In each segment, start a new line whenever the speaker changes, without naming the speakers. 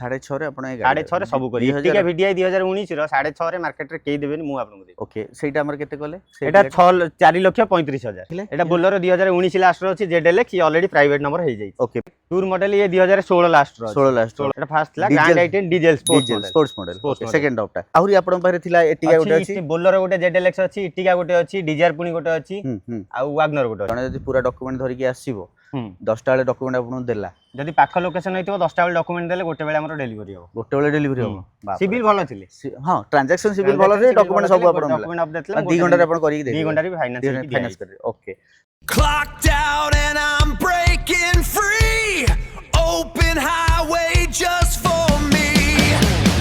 6.5 ଆପଣ
6.5 सब करी एटिका VDI 2019 रो 6.5 रे मार्केट रे केई देबेनी मु आपन को
ओके सेटा हमर केते कोले
एटा 4,35,000 एटा बोलेरो 2019 लास्ट रो अछि ZLX ये ऑलरेडी प्राइवेट नंबर हे जाई
ओके
टूर मॉडल ये 2016 लास्ट रो
16 लास्ट
एटा फास्ट ला grand i10 diesel
sports model okay second ऑप्टा आहुरी आपन पारे थिला एटिका गोटे अछि
बोलेरो गोटे ZLX अछि एटिका गोटे अछि डिजायर पुनी गोटे अछि आ वागनर गोटे
जने जदी पूरा डॉक्यूमेंट धरि के आसीबो 10टा वाले डॉक्यूमेंट आपन देला
जदी पाख लोकेशन होइतो 10टा वाले डॉक्यूमेंट देले गोटे बेले हमर डिलीवरी हो
गोटे बेले डिलीवरी हो
सिविल भलो थिले
हां ट्रांजैक्शन सिविल भलो रे डॉक्यूमेंट सब आपन
डॉक्यूमेंट अपडेट ले
2 घंटा रे आपन करी दे
2 घंटा रे फाइनेंस
कर okay
Clocked out and I'm breaking free. Open highway just for me.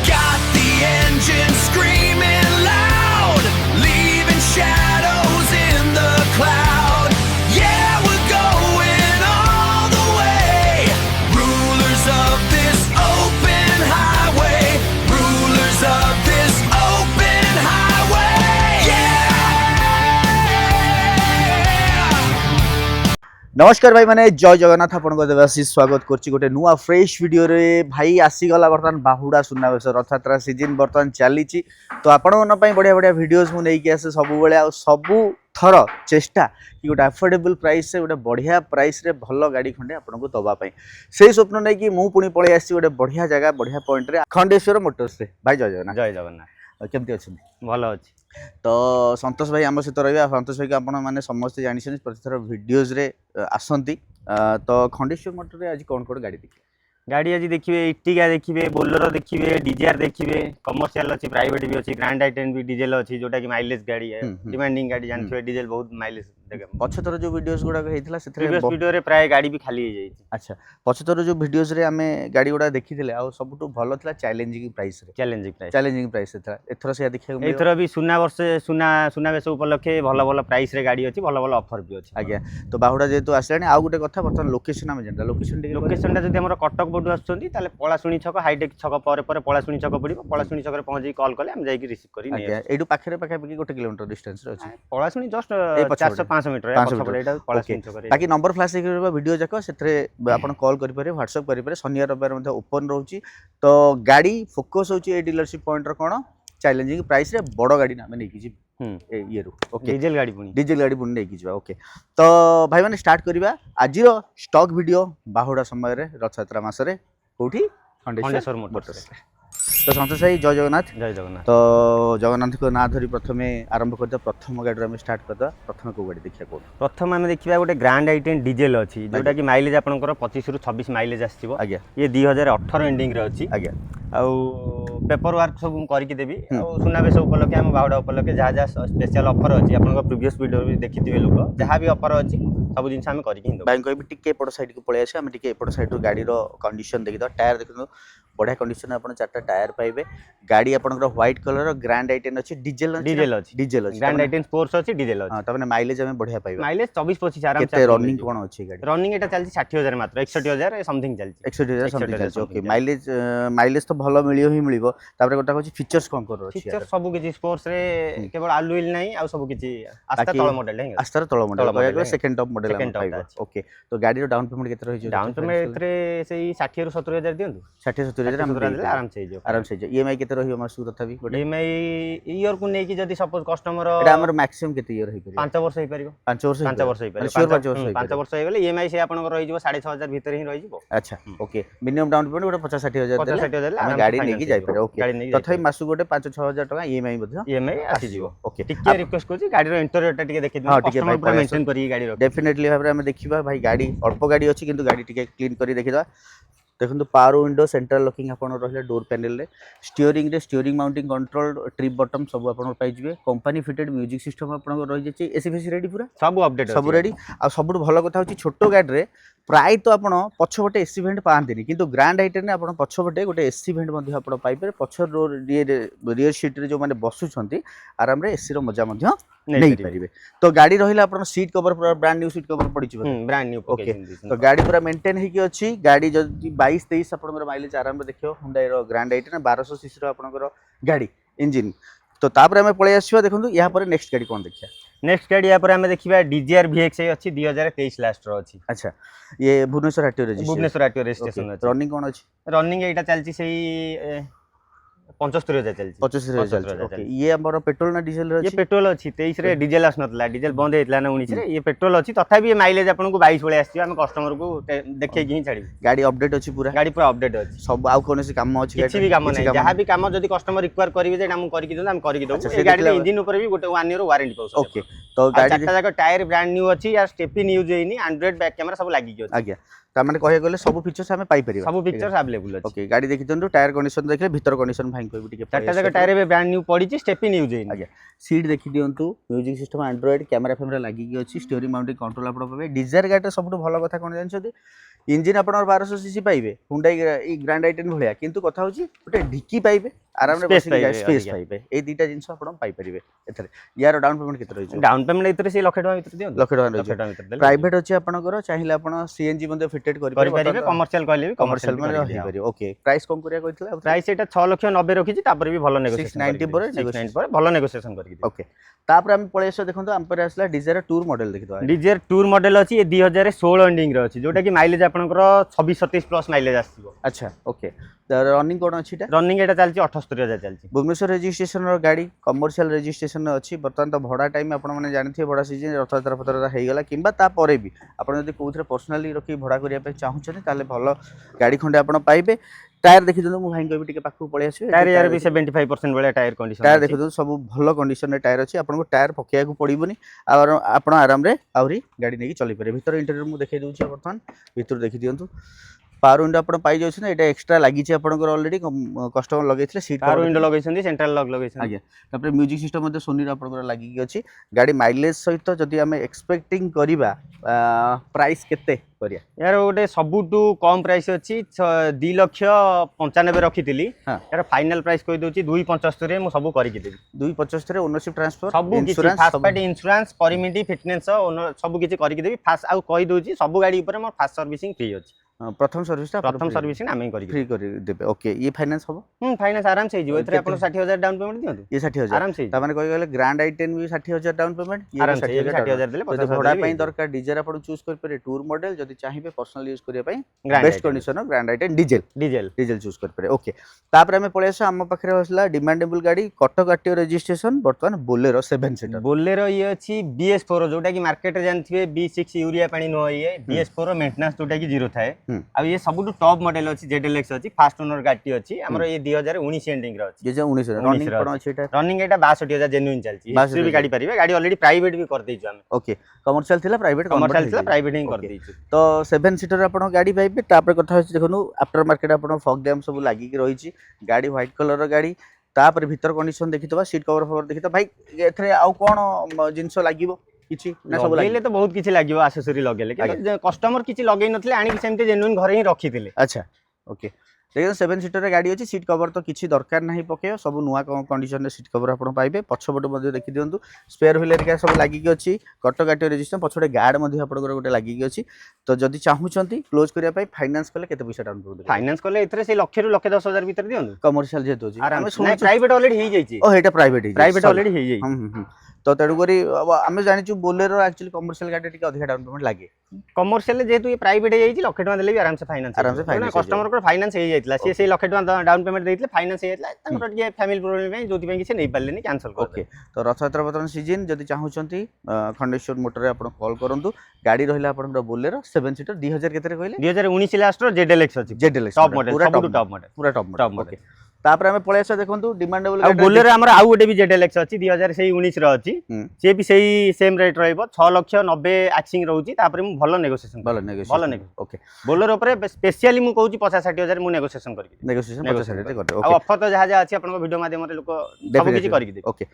Got the engine screaming loud, leaving shadows in the cloud. Yeah, we're going all the way. Rulers of this open highway. Rulers of this open highway. Yeah.
नमस्कार भाई माने जय जगन्नाथ आपन को देवासी स्वागत करछि गोटे नुआ फ्रेश वीडियो रे भाई आसी गला बर्तमान बाहुडा सुनावेश रथयात्रा सीजन बर्तमान चलीछि तो आपण मन पई बढ़िया बढ़िया वीडियोस मु नै कि आसे सब बेले आ सब थर चेष्टा कि गोटे अफोर्डेबल प्राइस से गोटे बढ़िया प्राइस रे भलो गाड़ी खंडे आपन को दबा पई सेही स्वप्न नै कि मु पुनी पळे आसी गोटे बढ़िया जगह बढ़िया पॉइंट रे खंडेश्वर मोटर्स रे भाई जय जगन्नाथ केमती अछि
भलो अछि
तो संतोष भाई आम सहित रहा संतोष भाई आपण मैंने समस्त जानी प्रतिथर वीडियोज रे आसती तो खंडेश्वर मोटर आज कौन कौन गाड़ी देखिए
गाड़ी आज देखिए इटिका देखिए बोलेरो देखिए डिजायर देखिए कमर्शियल अच्छी प्राइवेट भी अच्छी ग्रैंड i10 भी डीजल अच्छी जोटा कि माइलेज गाड़ी है डिमांडिंग गाड़ी जानथिबे डीजल बहुत माइलेज देगा
पछतर जो वीडियोस गुडा हेतिला सेथरे
प्रीवियस वीडियो रे प्राय गाड़ी भी खाली हो जाई
अच्छा पछतर जो वीडियोस रे हमें गाड़ी गुडा देखिथिले आ सबटु भलो थला चैलेंजिंग प्राइस रे चैलेंजिंग प्राइस थला एथरा से देखिया
एथरा भी सुना वर्ष सुना बेस उपलक्षे भलो भलो प्राइस रे गाड़ी अछि भलो भलो ऑफर भी अछि
आज्ञा तो बाहुडा जेतु आसलानी आ गुटे कथा बर्तन लोकेशन हम जानता
लोकेशन जदि हमर कटक बोर्ड आछंती ताले पळासुणी छक हाईटेक छक परे परे पळासुणी छक पड़िबो पळासुणी छक रे पहुंची कॉल कले हम जाई कि रिसीव करी नै
आज्ञा एडु पाखरे पाखा पकी 1 किलोमीटर डिस्टेंस रे अछि
पळासुणी जस्ट 400-500 मीटर
बाकी नंबर फ्लैश वीडियो जाक से आप कॉल करेंगे व्हाट्सएप करेंगे शनिवार रविवार ओपन रोचे तो गाड़ी फोकस होची डीलरशिप पॉइंट कौन चैलेंजिंग प्राइस रे बड़ गाड़ी ना नहीं कि ये ओके
डीजल गाड़ी
पुणी नहीं कि ओके तो भाई मैंने स्टार्ट करवा आज स्टॉक वीडियो बाहुडा समय रथयात्रा मसरे कोठी खंडेश्वर मोटर्स तो संतोष भाई जय जगन्नाथ तो जगन्नाथ को ना धरी प्रथम आरंभ करते प्रथम गाड़ी आम स्टार्ट करते प्रथम को गाड़ी देखिए कौन
प्रथम आम देखा गोटे ग्रैंड i10 डीजल अच्छी जोटा कि माइलेज आपंकर 25 ରୁ 26 माइलेज आसो
आज्ञा
ये 2018 एंडिंग रे अच्छी
आज्ञा
आउ पेपर वर्क सब करके देवी सुनाबेश उपलक्षे आम बाहुडा उपलक्षे जहाँ जहाँ स्पेशल ऑफर अच्छी आप प्रीवियस वीडियो भी देखिए लोक जहाँ भी ऑफर अच्छी सब जिन आम करके भाई
कह टिके एपट साइड को पलि आम टिके एपट साइड गाड़ी कंडीशन देखिए टायर देखो बढ़िया कंडीशन आप 4टा टायर पाइबे गाड़ी आपनकर व्हाइट कलर ग्रैंड i10 अच्छी डीजल ग्रैंड
i10 स्पोर्ट्स अच्छी डीजल अच्छी
तबने माइलेज हमें बढ़िया पाइबे
माइलेज 24-25 आराम
से रनिंग कोन अच्छी गाड़ी
रनिंग एटा चलची 60000 मात्र 61000 समथिंग चलची
61000 समथिंग चलची ओके माइलेज तो भलो मिलियो ही मिलिबो तापर गोटा कहछि फीचर्स कोन कर अछि
फीचर सब किछि स्पोर्ट्स रे केवल आलू व्हील नहीं आ सब किछि आस्था तळ मॉडल है
आस्था तळ मॉडल सेकंड टॉप मॉडल हम पाइबो ओके तो गाड़ी रो डाउन पेमेंट केते रहि
डाउन पेमेंट रे सेही 60 ରୁ 70000 दियंतु
60-70 हम
आराम से
ईएमआई केते रहियो मासु तथा भी
ईएमआई ईयर को नै कि जदी सपोज कस्टमर
एटा हमर मैक्सिमम केते ईयर हे
5 वर्ष हे परिबो
5 वर्ष
5 वर्ष हे परिबो 5 वर्ष हे गेले ईएमआई से आपन रहि जिवो 6500 भीतर ही रहि जिवो
अच्छा ओके मिनिमम डाउन पेमेंट गोटे 50-60 हजार हम गाड़ी नै कि जाय पारे ओके तथापि मासु गोटे 5-6 हजार टका ईएमआई मध्ये
ईएमआई आसी जिवो ओके टिके रिक्वेस्ट करछि गाड़ी रो इंटीरियरटा टिके देखि दियो कस्टमर पूरा मेंटेन करी गाड़ी रो
डेफिनेटली भाबरे हम देखिबा भाई गाड़ी अल्प गाड़ी अछि किंतु गाड़ी टिके क्लीन करी देखिदा देखो पावर विंडो सेंट्रल लॉकिंग आपन रहिले डोर पैनल रे steering mounting control trip button सब आपन पाइ जिवे कंपनी फिटेड म्यूजिक सिस्टम आपन रहि जेछि एसी फेसी रेडी पूरा
सब अपडेट
सब रेडी आ सबुठ भलो कथा होछि छोटो गाड़ी रे प्राय तो आपण पछबटे एसी वेंट पांतिनी किंतु ग्रैंड i10 ने आपण पछबटे गोटे एसी वेंट मध्ये आपण पाइबे पछ रियर सीट रे जो माने बसुछंती आराम रे एसी रो मजा मध्ये नहीं परिबे तो गाड़ी रहिला आपण सीट कवर पूरा ब्रांड न्यू सीट कवर पड़ी छिबे
ब्रांड न्यू
ओके तो गाड़ी पूरा मेंटेन हे कि अछि गाड़ी जदी 22-23 आपण माइलेज आराम रे देखियो Hyundai रो ग्रैंड i10 1200 सीसी रो आपण गाड़ी इंजन तो तापर हमें पळे आसीबा देखंतु या पर नेक्स्ट गाड़ी कोन देखिया
नेक्स्ट गाड़ी या आम देखा DZR VX अच्छी 2023 लास्ट अच्छी।
अच्छा ये Bhubaneswar RTO registration
Bhubaneswar RTO registration अच्छी।
रनिंग कौन अछि
रनिंग एटा चलची सही 75,000 चलची।
75,000 ओके ये हमर पेट्रोल ना डीजल
ये पेट्रोल अच्छी 23 रे डीजल आसनतला डीजल बंद हेतला ना 19 रे ये पेट्रोल अच्छी तथापि ये माइलेज आपन को 22 भले आसी हम कस्टमर को देखे कि छाड़ी
गाड़ी अपडेट अछि पूरा
गाड़ी पूरा अपडेट अछि
सब आउ कोन से काम अछि
किछि भी काम नै जहां भी काम जदी कस्टमर रिक्वायर करिवे जे हम करि कि दउ हम करि कि दउ ए गाड़ी इंजन ऊपर भी गोटे 1 ईयर वारंटी पाउ
ओके तो गाड़ी
चारटा जाक टायर ब्रांड न्यू अछि या स्टेपिन यूज हेनी एंड्रॉइड बैक कैमरा सब लागि कि अछि
आज्ञा ता माने कहे गले सब फीचर्स हमें पाई परिबा
सब फीचर्स अवेलेबल अछि
ओके गाड़ी देखि दंतु टायर कंडीशन देखले भीतर कंडीशन भाई कोइ बिटिके
चारटा जाक टायर बे ब्रांड न्यू पड़ी स्टेपिन यूज हेनी
आज्ञा सीट देखि दियंतु म्यूजिक सिस्टम एंड्रॉइड कैमरा फैमरा लागि कि अछि स्टीयरिंग माउंटिंग कंट्रोल आपण पाबे डिजायर गाड़ी सबटु भलो कथा कोन जानछथि इंजन आपण 1200 सीसी पाइबे हुंडई ई ग्रैंड आइटेन भलिया किंतु कथा होची गोटे ढिकी पाइबे आराम रे बसी स्पेस पाइबे ए दीटा जिंस आपण पाई परिबे एथरे यार डाउन पेमेंट केते रहिछ
डाउन पेमेंट इतरे से 1 लाख टका भीतर दियौ
लाख टका रहिछ प्राइवेट अछि आपनकर चाहिला आपण सीएनजी मध्ये फिटेड करि
परिबे कमर्शियल कहले भी
कमर्शियल माने रहि परिबे ओके प्राइस कम करिया कहितला
प्राइस एटा 6,90,000 रखिछि तापर भी भलो नेगोशिएशन
690 पर नेगोशिएशन
पर भलो नेगोशिएशन करि
ओके तापर हम पळेस देखंतु हम पर आसला डिजायर टूर मॉडल देखितो
डिजायर टूर मॉडल अछि ये 2016 एंडिंग रे अछि जोटा कि माइलेज आपनकर 26-27 प्लस माइलेज आसीबो
अच्छा ओके रनिंग कोन अछि
रनिंग एटा चलछि 78,000 चलछि
भुवनेश्वर रजिस्ट्रेशन रो गाड़ी कमर्शियल रजिस्ट्रेशन अछि बर्तमान तो भड़ा टाइम आपण माने जानिथिए भड़ा सीजन रथयात्रा फतरा हे गेला किबा ता परे भी आपण जदी कोउथरे पर्सनली रखि भड़ा करिया पे चाहुछन ताले भलो गाड़ी खंडे आपण पाइबे टायर देखि दनु मु भाई को भी टिके पाखु पळे आसीबे
टायर यार भी 75% वाला टायर कंडीशन
टायर देखि दनु सब भलो कंडीशन रे टायर अछि आपण को टायर पकेया को पड़िबोनी और आपण आराम रे आउरी गाड़ी नेकी चली पारे भीतर इंटीरियर मु देखै दउछि बर्तमान भीतर देखि दियंतु पावर विंडो आपण पाई जाउछ ना एटा एक्स्ट्रा लागि छै आपण को ऑलरेडी कस्टमर लगैथिले सीट
पावर विंडो लगैछन्ती सेंट्रल लॉक लगैछन्ती
आज्ञा तापर म्यूजिक सिस्टम मध्ये सोनी रा आपण को लागि कि अछि गाड़ी माइलेज सहित जदी हमें एक्सपेक्टिंग करिबा प्राइस केते करिया
यार गोटे सबुटू कम प्राइस अछि 2,95,000 रखिथिली यार फाइनल प्राइस कहि दउछि 2,75 रे मु सब करि कि देबी
2,75 रे ओनरशिप ट्रांसफर
सब किछि फास्ट पार्टी इंश्योरेंस परिमिटी फिटनेस सब किछि करि कि देबी फास्ट आ कहि दउछि सब गाड़ी ऊपर मोर फास्ट सर्विसिंग फ्री अछि
प्रथम सर्विसिंग
आमे करि
फ्री कर देबे ओके ये फाइनेंस हो
फाइनेंस आराम से हिजो एथरे आपण 60,000 डाउन पेमेंट दियंतु
ये 60,000
आराम से
ता माने कहि गेले ग्रैंड आई10 भी 60,000 डाउन पेमेंट ये
आराम से 60,000 देले 50,000
भड़ा पई दरकार डीजल आपण चूज कर पारे टूर मॉडल जदी चाहिबे पर्सनल यूज करिया पई बेस्ट कंडीशन ग्रैंड आई10 डीजल चूज कर पारे ओके तापर हमें पळे आसे हम पाखरे होसला डिमांडेबल गाड़ी कटक आरटीओ रजिस्ट्रेशन वर्तमान बोलेरो 7 सीटर
बोलेरो ये अछि BS4 जोटा कि मार्केट रे जानथिबे B6 यूरिया पानी न होइए BS4 मेंटेनेंस जोटा कि जीरो थाए आ ये सब टॉप मॉडल अछि ZLX अछि फास्ट ओनर गाड़ी अछि हमर ये 2019 एंडिंग रे अछि
2019 रनिंग कोन अछि एटा
रनिंग एटा 62,000 जेन्युइन चलछि हिस्ट्री भी गाड़ी परिबे गाड़ी ऑलरेडी प्राइवेट भी कर दैछु हम
ओके कमर्शियल थिला प्राइवेट
प्राइवेट ही कर दैछु
तो 7 सीटर आपण गाड़ी पाइबे तापर कथा होछि देखनु आफ्टर मार्केट आपण फॉग डैम सब लागि कि रहिछि गाड़ी व्हाइट कलर रो गाड़ी तापर भीतर कंडीशन देखितबा सीट कवर फवर देखितो भाई एथरे आउ कोन जिंस लागिवो किछि ना सब
लगेले तो बहुत किछि लागिवो एक्सेसरी लगेले कस्टमर किछि लगै नथले आनी सेमते जेन्युइन घरे ही रखिथिले
अच्छा ओके देखिए 7 सीटर गाड़ी अच्छी सीट कवर तो किसी दरकार नहीं पके सब नुआ कंडीशन सीट कवर आप पाइबे पछपटे देखी दिंतु स्पेयर व्हील एरिया सब लगिक अच्छी कटक आरटीओ रजिस्ट्रेशन पछपटे गार्ड गोटे लगिक अच्छी तो जदि चाहूँगी क्लोज करने फाइनान्स कले केते पैसा डाउन पेमेंट
फाइनान्स कले एथरे से लाख रु 1,10,000 भीतर दियंतु
कमर्शियल जेतो अछि
प्राइवेट ऑलरेडी हो जाइछि
ओ हेटा प्राइवेट
ऑलरेडी हो जाइछि
तो तेणुकरी आम जानी बोलेरो एक्चुअली कमर्शियल गाड़ी टिके अधिक डाउन पेमेंट लागे
कमर्शियल जेहेतु ये प्राइवेट हो लाख टका देले भी आराम से फाइनान्स कस्टमर को फाइनान्स हो जाइतला से लाख टका डाउन पेमेंट देइतले फाइनान्स हो जाइतला तांकर टिके फैमिली प्रॉब्लम पे जोति पे किछ नै पारलेनी कैंसिल कर
ओके तो रथयात्रा बर्तमान सीजन जदि चाहूचंती खंडेश्वर मोटर रे आपण कॉल करंतु गाड़ी रहिला आपण बोलेरो 7 सीटर 2000 केतरे कहले
2019 लास्ट रो ZLX अछि टॉप मॉडल पूरा टॉप मॉडल ओके
तापर हमें पळे आसे देखंतु डिमांडेबल
आ बोलेरो हमर आउ गोटे भी ZLX अछि 2019 रो अछि से भी सेही सेम रेट रहइबो 6,90,000 एक्सिंग रहउची तापर मु भलो नेगोशिएशन
ओके
बोलेरो ऊपर स्पेशली मु कहउची 50-60,000 मु नेगोशिएशन करके
नेगोशिएशन 50-60 करते
ओके ऑफर तो जहा अछि आपन वीडियो माध्यम रे लोक सब किछि करके दे
ओके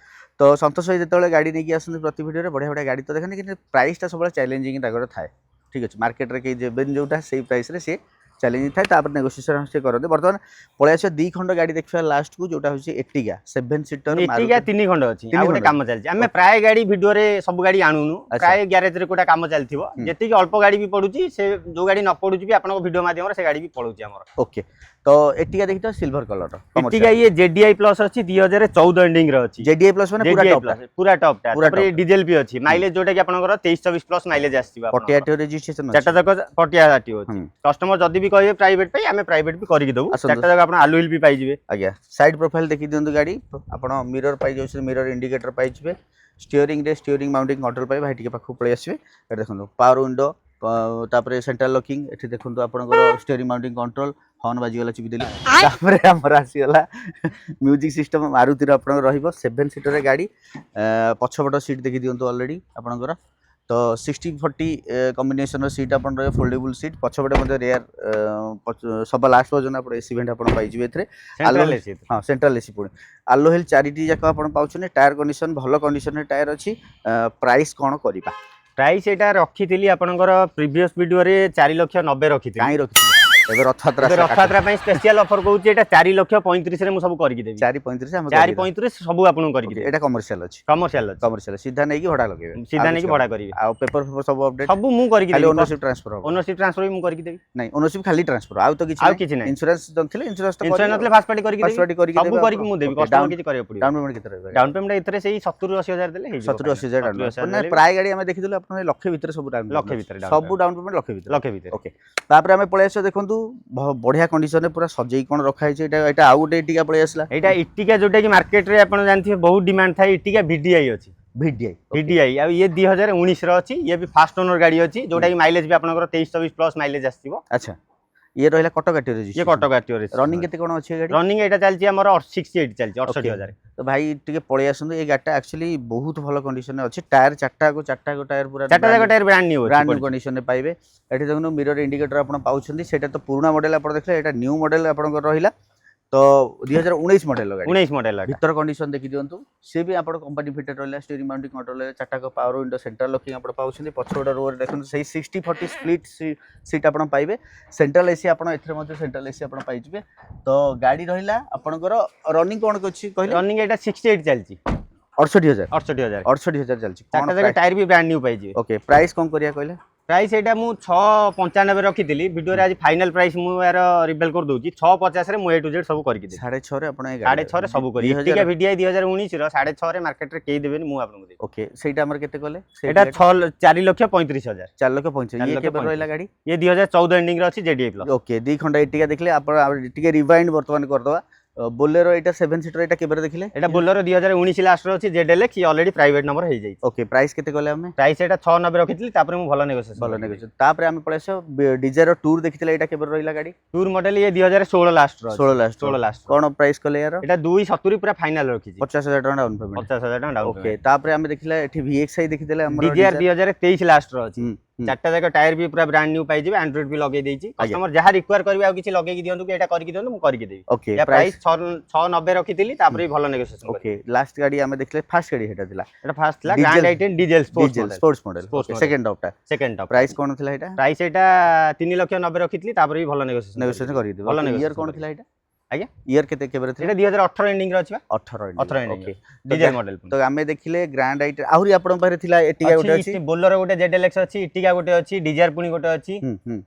तो संतोष भाई जेतेबेले गाड़ी नेकी आसन प्रति वीडियो रे बढ़िया बढ़िया गाड़ी तो देखन कि प्राइस ता सबले चैलेंजिंग तागर थाए ठीक अछि मार्केट रे के जे बेन जोटा सेही प्राइस रे से चैलेंज थाए तापर नेगोशिएशन से करते बर्तमान पळै आसे दी खंड गाड़ी देखिबा लास्ट को जोटा होची एट्टिगा 7 सीटर
एट्टिगा 3 खंड अछि
तीन
आ गोटे
खंड
काम चलछि हमें प्राय गाड़ी वीडियो रे सब गाड़ी आनुनु प्राय गैरेज रे कोटा काम चलथिबो जेति अल्प गाड़ी भी पडुची से जो गाड़ी न पडुची भी आपन वीडियो माध्यम रे से गाड़ी भी पडुची हमर
ओके तो एट्टिगा देखि तो सिल्वर कलर
एट्टिगा ये जेडीआई प्लस अछि 2014 एंडिंग रे अछि
जेडीआई प्लस माने पूरा टॉप
पूरा टॉप टा
पूरा
तापर डीजल भी अछि माइलेज जोटा कि आपनकर 23-24 प्लस माइलेज आसीबा
पटियाटी रजिस्ट्रेशन
चारटा जक पटियाटी अछि कस्टमर जदी भी कहबे प्राइवेट पे हमें प्राइवेट भी करि दउ चारटा जक आपन आलू हिल भी पाइ जिवे
आज्ञा साइड प्रोफाइल देखि दियंतु गाड़ी आपण मिरर पाइ जाउछ मिरर इंडिकेटर पाइ जिवे स्टीयरिंग माउंटिंग कंट्रोल पाइ भाई टिके पाखु पळै आसीबे ए देखंतु पावर विंडो तापरे सेंट्रल लॉकिंग एठी देखंतु आपनकर स्टीयरिंग माउंटिंग कंट्रोल हॉर्न बाजी गला चिपि देली तापरे हमर आसी गला म्यूजिक सिस्टम मारुति रो आपन रहिबो 7 सीटर रे गाड़ी पछपट सीट देखि दियंतु ऑलरेडी आपनकर तो 60-40 कॉम्बिनेशन रो सीट अपन रहे फोल्डेबल सीट पछपटे मध्ये रेयर सब लास्ट वर्जन अपन एसी वेंट अपन पाइ जिवे एथरे
सेंट्रल एसी
हां सेंट्रल एसी पुणी आलो हिल चारिटी जाक अपन पाउछने टायर कंडीशन भलो कंडीशन रे टायर अछि प्राइस कोन करिबा
प्राइस एटा रखिथिली आपनकर प्रीवियस वीडियो रे 4,90,000 रखिथिली
काई रखिथिली एबे
रथयात्रा पई स्पेशल ऑफर कहूची एटा 4,35,000 रे मु सब करि देबी
4.35 हम
4.35 सब आपन करि देबी
एटा कमर्शियल अछि कमर्शियल सीधा नै कि भड़ा लगेबे
सीधा नै कि भड़ा करिवे
आ पेपर सब अपडेट
सब मु करि
खाली
देबी
ओनरशिप ट्रांसफर
भी मु करि देबी
नहीं ओनरशिप खाली ट्रांसफर आ तो किछि
नै
इंश्योरेंस दथिले इंश्योरेंस तो
इंश्योरेंस नथले फास्ट पार्टी करि देबी सब करि मु देबी कस्टमर किछि करियो पड़ी
डाउन पेमेंट केते रहबे
डाउन पेमेंट एथरे सेही 70-80,000 देले हे
70-80,000 डाउन पेमेंट नै प्राय गाड़ी हम देखिदले अपन लक्ष भीतर सब डाउन
लक्ष भीतर
सब डाउन पेमेंट लक्ष भीतर
ओके
तापर हम पळे आसे देखंतु बढ़िया कंडीशन रे पूरा सजई कोन रखा है एटा आउ गोटे टिका पळे आसला
एटा इट्टिका जोटा कि मार्केट रे आपण जानथिबे बहुत डिमांड थाई इट्टिका VDI अछि VDI आ ये 2019 रो अछि ये भी फास्ट ओनर गाड़ी अछि जोटा कि माइलेज भी आपनकर 23-24 प्लस माइलेज आसीबो
अच्छा ये रहला कटक
ये कटक आटियो
रनिंग केते कोन अछि गाड़ी
रनिंग एटा चलछि हमर 68 चलछि 68000
तो भाई टिके पळे आसंदु ए गाटा एक्चुअली बहुत भलो कंडीशन अछि टायर चारटा को टायर पूरा
चारटा जगह टायर ब्रांड न्यू
कंडीशन ने पाइबे एठी देखनु मिरर इंडिकेटर आपण पाउछंदी सेटा तो पुराना मॉडल आपण देखले एटा न्यू मॉडल आपण को रहिला तो 2019 मॉडल गाड़ी
19 मॉडल
भीतर कंडीशन देखि दियंतु से भी आपण कंपनी फिटेड रहला स्टीयरिंग माउंटिंग कंट्रोल चारटा को पावर विंडो सेंट्रल लॉकिंग आपण पाउछंदी पछोडा रोवर देखनु सही 60-40 स्प्लिट सीट आपण पाइबे सेंट्रल एसी आपण एथरे मध्ये सेंट्रल एसी आपण पाइजिबे तो गाड़ी रहिला आपणकर रनिंग कोन अछि कहले
रनिंग एटा 68 चलछि
68,000 चलछि
चारटा जगह टायर भी ब्रांड न्यू पाइजिबे
ओके प्राइस कोन करिया कहले
प्राइस एटा मु 695 रखिथिली वीडियो रे आज फाइनल प्राइस मु यार रिवील कर दोची 650 रे मु ए टू जेड सब करके दे
6.5 रे आपण
6.5 रे सब करी एटिका VDI 2019 रो 6.5 रे मार्केट रे केई देबेनी मु आपन को दे
ओके सेटा हमर केते कहले
एटा 4,35,000
4,35,000 ये केबर रहला गाड़ी
ये 2014 एंडिंग रे अछि जेडीआई प्लस
ओके दी खंडा एटिका देखले आपण टिके रिवाइंड वर्तमान कर दवा बोलेरो एटा 7 सीटर एटा केबर देखले
एटा बोलेरो 2019 लास्ट रो अछि जेडएलएक्स ये ऑलरेडी प्राइवेट नंबर हे जाई
ओके प्राइस केते कहले हम
प्राइस एटा 690 रखितली तापर मु भलो नेगोशिएशन
तापर हम पळेसो डिजायर टूर देखितले एटा केबर रहिला गाड़ी
टूर मॉडल ये 2016 लास्ट रो
16 लास्ट कोन प्राइस कहले यार
एटा 270 पूरा फाइनल रखि
50,000 टका डाउन पेमेंट
50,000 टका डाउन
ओके तापर हम देखिला एठी VXI देखितले हम
DGR 2023 लास्ट रो अछि चारटा जगह टायर भी पूरा ब्रांड न्यू पाइ जिबे एंड्रॉइड भी लगे देछि कस्टमर जहा रिक्वायर करबे आ किछि लगे कि दियंतु कि एटा करके दियंतु मु करके देबी
ओके
या प्राइस 690 रखितली तापर भी भलो नेगोशिएशन
ओके लास्ट गाड़ी हम देखले फर्स्ट गाड़ी हेटा दिला
एटा फर्स्ट ला grand i10 diesel
sports model second top price कोन थिला एटा
प्राइस एटा 3,90,000 रखितली तापर भी भलो नेगोशिएशन
करके देबो ईयर कोन थिला एटा
आज्ञा
ईयर केते केबरे
एटा 2018 एंडिंग रे अछि बा
18
एंडिंग
ओके
डीजल मॉडल
तो आमे देखिले ग्रैंड आइट आहुरी आपण पारे थिला एटिका गोटे अछि
बोलेरो गोटे जेडएलएक्स अछि इटिका गोटे अछि डिजार पुनी गोटे अछि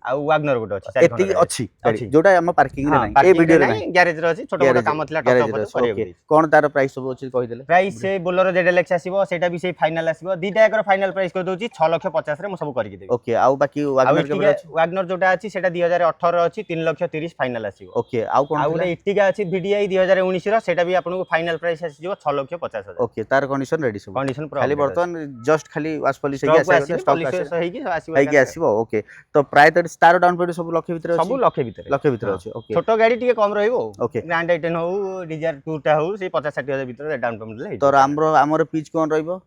आ वागनर गोटे अछि
एति अछि जोटा हम पार्किंग रे नै ए वीडियो रे नै
गैरेज रे अछि छोटा मोटा काम थिला टच अप करियो
कोन तार प्राइस सब अछि कहि देले
प्राइस से बोलेरो जेडएलएक्स आसीबो सेटा भी सेही फाइनल आसीबो दीटा एकर फाइनल प्राइस कहि दोछि 6,50,000 रे मु सब करि देबी
ओके आउ बाकी वागनर केबे अछि
वागनर जोटा अछि सेटा 2018 रे अछि 3,30,000 फाइनल आसीबो
ओके आउ कोन
आउ इटिका अछि VDI 2019 रो सेटा भी आपन को फाइनल प्राइस आसी जिवो 6,50,000
ओके तार कंडीशन रेडी सब
कंडीशन
खाली बर्तमान जस्ट खाली वाश पॉलिश हे
स्टॉक हे कि
आसीबो ओके तो प्राय तो तार डाउन पेमेंट सब लक्ष भीतर अछि
सब लक्ष भीतर अछि
ओके
छोटो गाड़ी टिके कम रहइबो
ओके
ग्रैंड i10 हो डिजार टूरटा हो से 50-60,000 भीतर डाउन पेमेंट ले
तो हमर पिच कोन रहइबो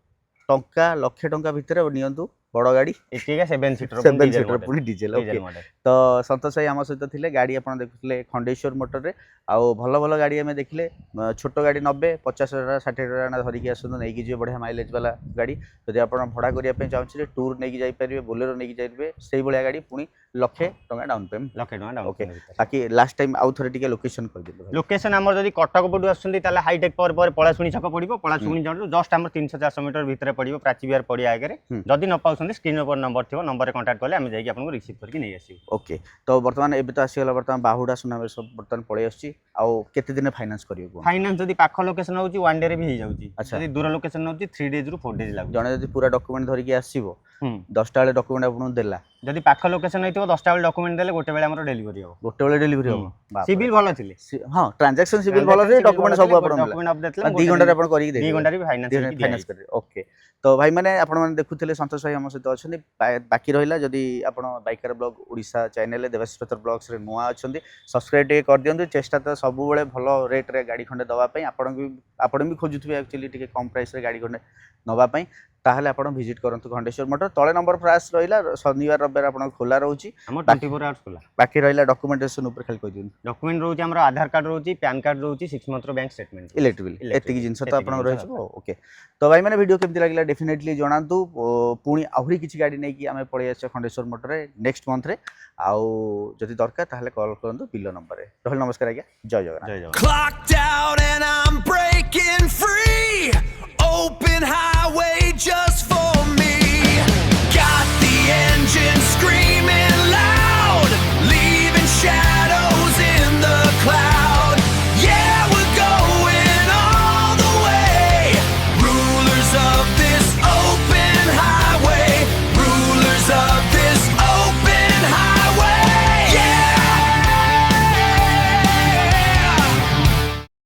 टंका लक्ष टंका भीतर नियंतु बड़ गाड़ी
एटीका 7 सीटर
7 सीटर पुणी डीजेल ओके
मॉडल
तो संतोष भाई आम सहित थिले गाड़ी आपण देखुले खंडेश्वर मोटर रे आउ भल भल गाड़ी आम देखिले छोट गाड़ी 90-50,000 60,000 धरिकी आसतु नहीं जी बढ़िया माइलेज वाला गाड़ी जदि आप भड़ा करने चाहते टूर नहीं जापर बोलेरो नहीं जाइए से भाया गाड़ी पुणी ₹1,00,000 डाउन पेमेंट
₹1,00,000
ओके बाकी लास्ट टाइम आउ थरे टिके लोकेशन कर दिले
लोकेशन हमर जदी कटक पटु आछुंदी ताले हाईटेक पर पळाशुणी छक पड़िबो पळाशुणी जणु जस्ट हमर 300-400 मीटर भितर पड़िबो प्राची बिहार पड़िया आगे जदी न पाउछंदी स्क्रीन पर नंबर थिबो नंबर रे कांटेक्ट करले हम जाई आपन को रिसीव करके नै आसीबो
ओके तो वर्तमान एबे तो आसीगला वर्तमान बाहुडा सुनाबेश वर्तमान पळै आछी आउ केते दिन फाइनेंस करियो
फाइनेंस जदी पाख लोकेशन होउची 1 डे रे भी हो जाउची
अच्छा।
जदी दूर लोकेशन होउची 3 डेज रु 4 डेज लागु
जणे जदी पूरा डॉक्यूमेंट धरिकी आसीबो 10टा बेले डॉक्यूमेंट आपन देला
जदी पाख लोकेशन होइतो 10टा बेले डॉक्यूमेंट देले गोटे बेले हमर डेलीवरी हो
गोटे बेले डेलीवरी हो
सिविल भलो थिले
हां ट्रांजैक्शन सिविल भलो रे डॉक्यूमेंट सब आपन
डॉक्यूमेंट अपडेट
2 घंटा रे आपन करी दे
2 घंटा रे फाइनेंस
कर ओके तो भाई माने आपण माने देखुथिले संतोष भाई हम सहित अछन बाकी रहिला जदी आपण biker blog Odisha channel Debashish blogs रे नुआ अछन सब्सक्राइब टे कर दियंतु चेष्टा तो सब बेले भलो रेट रे गाड़ी खंडे दवा पई आपण भी खोजुथबे एक्चुअली टिके कम प्राइस रे गाड़ी खंडे नवा पई ताहले आपण विजिट करंतु खंडेश्वर मोटर तळे नंबर प्राइस रहिला शनिवार रविवार आपण खोला रहउची
हमर 24 आवर्स खोला
बाकी रहिला डॉक्यूमेंटेशन ऊपर खाली कहि दियन
डॉक्यूमेंट रहउची हमर आधार कार्ड रहउची पैन कार्ड रहउची 6 मंथ रो बैंक स्टेटमेंट
इलेक्ट्रिक एतिकी जिंस तो आपण रहिछो ओके तो भाई माने वीडियो केमति लागिला डेफिनेटली जणांतु पुणी आहुरी किछि गाड़ी नै कि आमे पळै आछे खंडेश्वर मोटर रे नेक्स्ट मंथ रे आउ जदि दरकार ताहले कॉल करंतु बिलो नंबर रे रहल नमस्कार आज्ञा जय Jagannath
Clocked out and I'm breaking free. Open highway just for me. Got the engine screaming loud, leaving shadows.